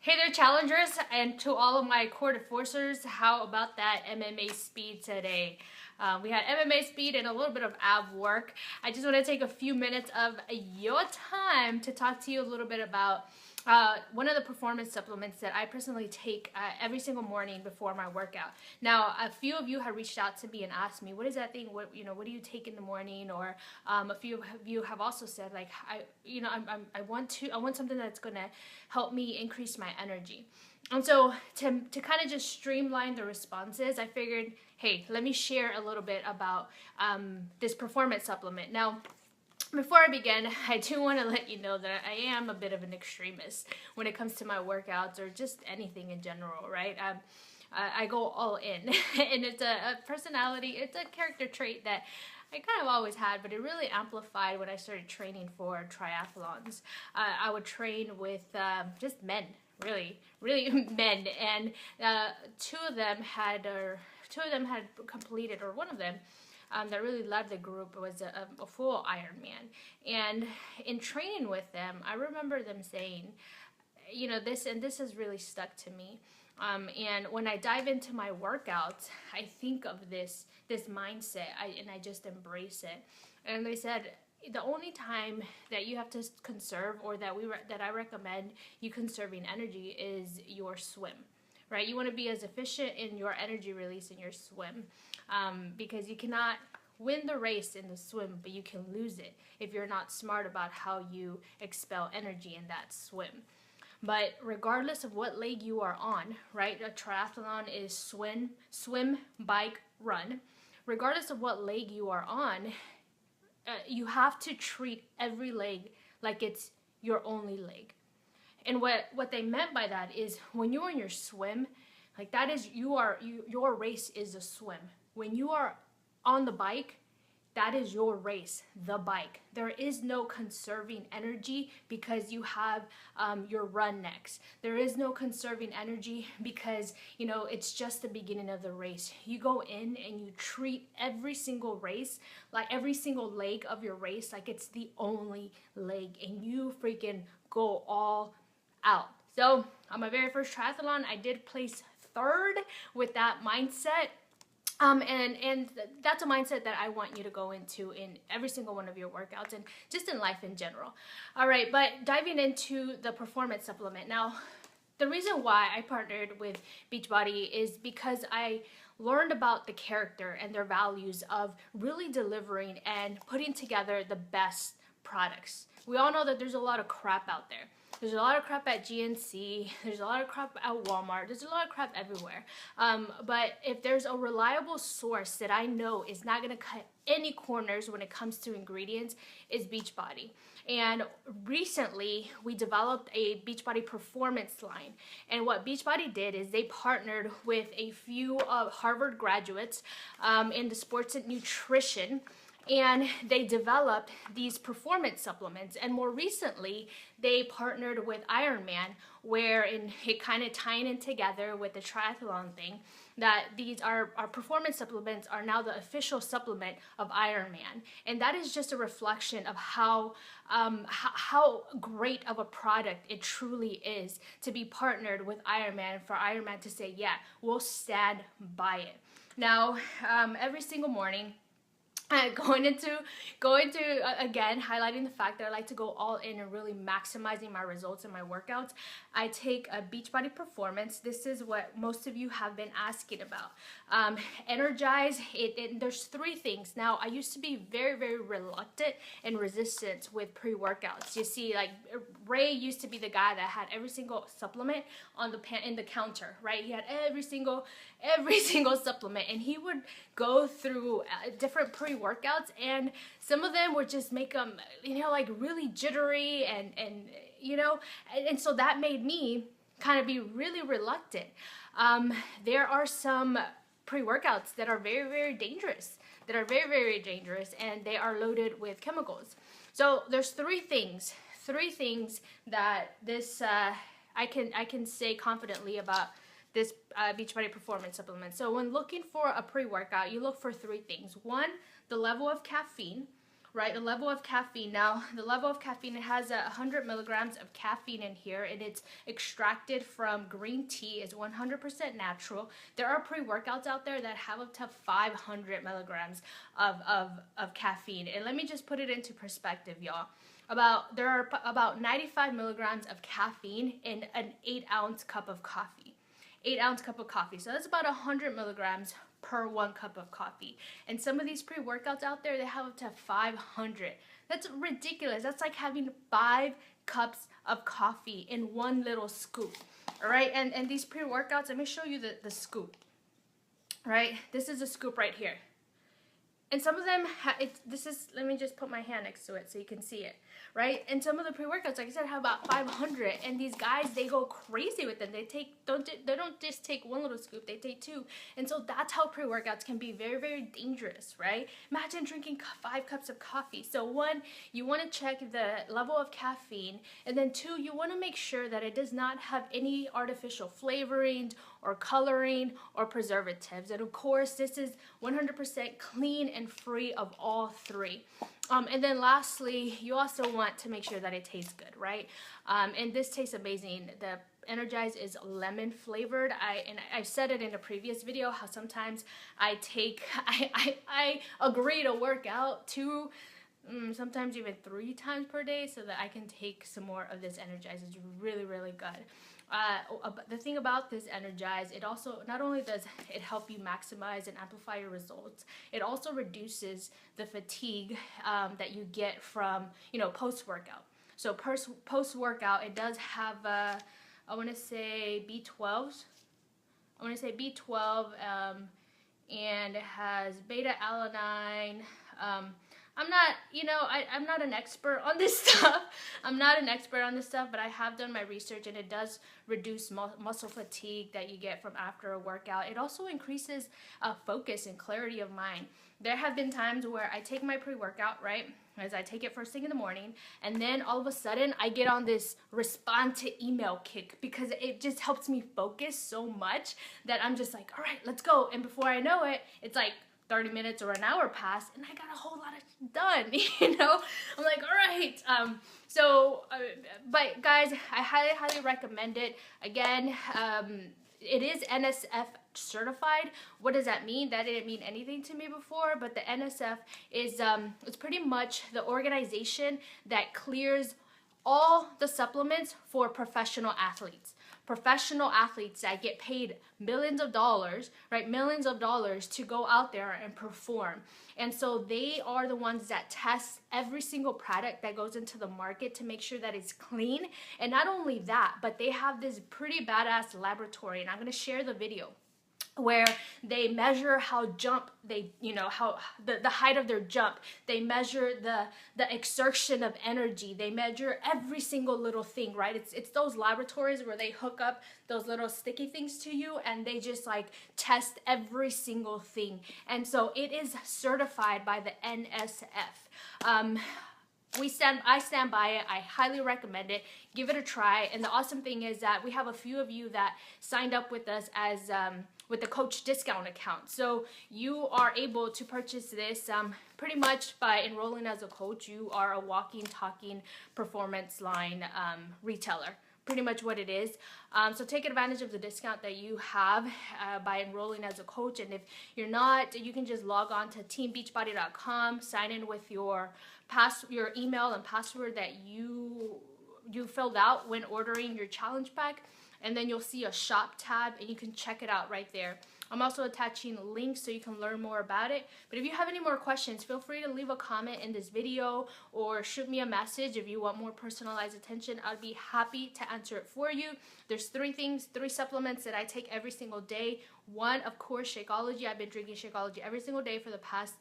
Hey there, challengers, and to all of my core enforcers, how about that MMA speed today? We had MMA speed and a little bit of ab work. I just want to take a few minutes of your time to talk to you a little bit about one of the performance supplements that I personally take every single morning before my workout. Now, a few of you have reached out to me and asked me, "What is that thing? What do you take in the morning?" Or a few of you have also said, like, I want something that's gonna help me increase my energy. And so to kind of just streamline the responses, I figured, hey, let me share a little bit about this performance supplement. Now, before I begin, I do want to let you know that I am a bit of an extremist when it comes to my workouts or just anything in general, right? I go all in, and it's a personality, it's a character trait that I kind of always had, but it really amplified when I started training for triathlons. I would train with just men, really men, and two of them had completed, or one of them that really led the group was a full Ironman. And in training with them, I remember them saying, this has really stuck to me. And when I dive into my workouts, I think of this mindset, and I just embrace it. And they said, the only time that you have to conserve, or that I recommend you conserving energy, is your swim, right? You want to be as efficient in your energy release in your swim, because you cannot win the race in the swim, but you can lose it if you're not smart about how you expel energy in that swim. But regardless of what leg you are on, right? A triathlon is swim, bike, run. Regardless of what leg you are on, you have to treat every leg like it's your only leg. And what they meant by that is, when you're in your swim, like, that is your race is a swim. When you are on the bike, that is your race, the bike. There is no conserving energy because you have your run next. There is no conserving energy because, it's just the beginning of the race. You go in and you treat every single race, like every single leg of your race, like it's the only leg, and you freaking go all out. So on my very first triathlon, I did place third with that mindset. And that's a mindset that I want you to go into in every single one of your workouts and just in life in general. All right, but diving into the performance supplement. Now, the reason why I partnered with Beachbody is because I learned about the character and their values of really delivering and putting together the best products. We all know that there's a lot of crap out there. There's a lot of crap at GNC. There's a lot of crap at Walmart. There's a lot of crap everywhere. But if there's a reliable source that I know is not going to cut any corners when it comes to ingredients, is Beachbody. And recently, we developed a Beachbody performance line. And what Beachbody did is they partnered with a few Harvard graduates in the sports and nutrition, and they developed these performance supplements. And more recently, they partnered with Ironman, where it kind of tying in together with the triathlon thing, that these our performance supplements are now the official supplement of Ironman. And that is just a reflection of how great of a product it truly is to be partnered with Ironman, for Ironman to say, yeah, we'll stand by it. Now, every single morning, going into again, highlighting the fact that I like to go all in and really maximizing my results in my workouts, I take a Beachbody Performance. This is what most of you have been asking about. Energize. There's three things. Now, I used to be very, very reluctant and resistant with pre-workouts. You see, like, Ray used to be the guy that had every single supplement in the counter, right? He had every single supplement, and he would go through different pre-workouts, and some of them would just make them, like, really jittery, and so that made me kind of be really reluctant. There are some pre-workouts that are very, very dangerous, and they are loaded with chemicals. So there's three things that this I can say confidently about this Beachbody Performance supplement. So when looking for a pre-workout, you look for three things. One, the level of caffeine. right? The level of caffeine. Now, the level of caffeine, it has 100 milligrams of caffeine in here, and it's extracted from green tea. It's 100% natural. There are pre-workouts out there that have up to 500 milligrams of caffeine. And let me just put it into perspective, y'all. There are about 95 milligrams of caffeine in an 8-ounce cup of coffee. 8-ounce cup of coffee. So that's about 100 milligrams per 1 cup of coffee. And some of these pre-workouts out there, they have up to 500. That's ridiculous. That's like having 5 cups of coffee in one little scoop. All right, and these pre-workouts, let me show you the scoop. Right, this is a scoop right here. And some of them, let me just put my hand next to it so you can see it, right? And some of the pre-workouts, like I said, have about 500. And these guys, they go crazy with them. They don't just take one little scoop, they take 2. And so that's how pre-workouts can be very, very dangerous, right? Imagine drinking 5 cups of coffee. So 1, you want to check the level of caffeine. And then 2, you want to make sure that it does not have any artificial flavorings or coloring or preservatives. And of course, this is 100% clean and free of all 3. And then lastly, you also want to make sure that it tastes good, right? And this tastes amazing. The Energize is lemon flavored. I've said it in a previous video how sometimes I agree to work out 2, sometimes even 3 times per day so that I can take some more of this Energize. It's really, really good. The thing about this Energize, it also, not only does it help you maximize and amplify your results, it also reduces the fatigue that you get from, post-workout. So post-workout, it does have, I want to say B12s. And it has beta-alanine. I'm not an expert on this stuff. But I have done my research, and it does reduce muscle fatigue that you get from after a workout. It also increases focus and clarity of mind. There have been times where I take my pre-workout, right, as I take it first thing in the morning, and then all of a sudden I get on this respond to email kick because it just helps me focus so much that I'm just like, all right, let's go. And before I know it, it's like 30 minutes or an hour passed, and I got a whole lot of done, I'm like, all right. But guys, I highly, highly recommend it. Again, it is NSF certified. What does that mean? That didn't mean anything to me before, but the NSF is it's pretty much the organization that clears all the supplements for professional athletes. Professional athletes that get paid millions of dollars, right? Millions of dollars to go out there and perform. And so they are the ones that test every single product that goes into the market to make sure that it's clean. And not only that, but they have this pretty badass laboratory, and I'm going to share the video where they measure how the height of their jump. They measure the exertion of energy. They measure every single little thing, right? It's those laboratories where they hook up those little sticky things to you, and they just like test every single thing. And so it is certified by the NSF. I stand by it. I highly recommend it. Give it a try. And the awesome thing is that we have a few of you that signed up with us as with the coach discount account. So you are able to purchase this pretty much by enrolling as a coach. You are a walking, talking performance line retailer. Pretty much what it is. So take advantage of the discount that you have by enrolling as a coach. And if you're not, you can just log on to teambeachbody.com, sign in with your email and password that you filled out when ordering your challenge pack, and then you'll see a shop tab and you can check it out right there. I'm also attaching links so you can learn more about it. But if you have any more questions, feel free to leave a comment in this video or shoot me a message if you want more personalized attention. I'd be happy to answer it for you. There's 3 supplements that I take every single day. 1, of course, Shakeology. I've been drinking Shakeology every single day for the past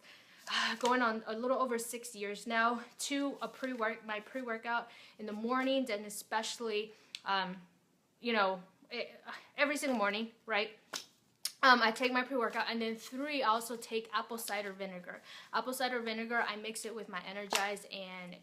going on a little over 6 years now. 2, my pre-workout in the mornings, and especially every single morning, right? I take my pre-workout, and then 3, I also take apple cider vinegar. Apple cider vinegar, I mix it with my Energize, and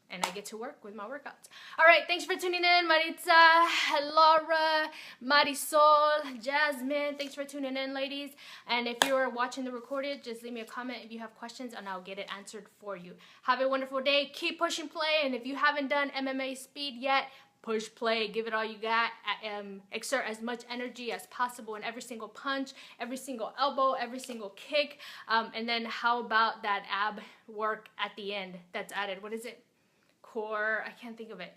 and I get to work with my workouts. All right, thanks for tuning in, Maritza, Laura, Marisol, Jasmine. Thanks for tuning in, ladies. And if you're watching the recorded, just leave me a comment if you have questions, and I'll get it answered for you. Have a wonderful day. Keep pushing play, and if you haven't done MMA speed yet, push play, give it all you got, exert as much energy as possible in every single punch, every single elbow, every single kick, and then how about that ab work at the end that's added? What is it? Core, I can't think of it.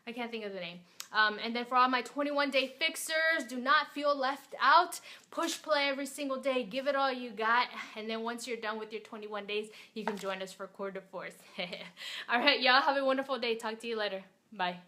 I can't think of the name. And then for all my 21-day fixers, do not feel left out. Push play every single day. Give it all you got. And then once you're done with your 21 days, you can join us for Core de Force. All right, y'all have a wonderful day. Talk to you later. Bye.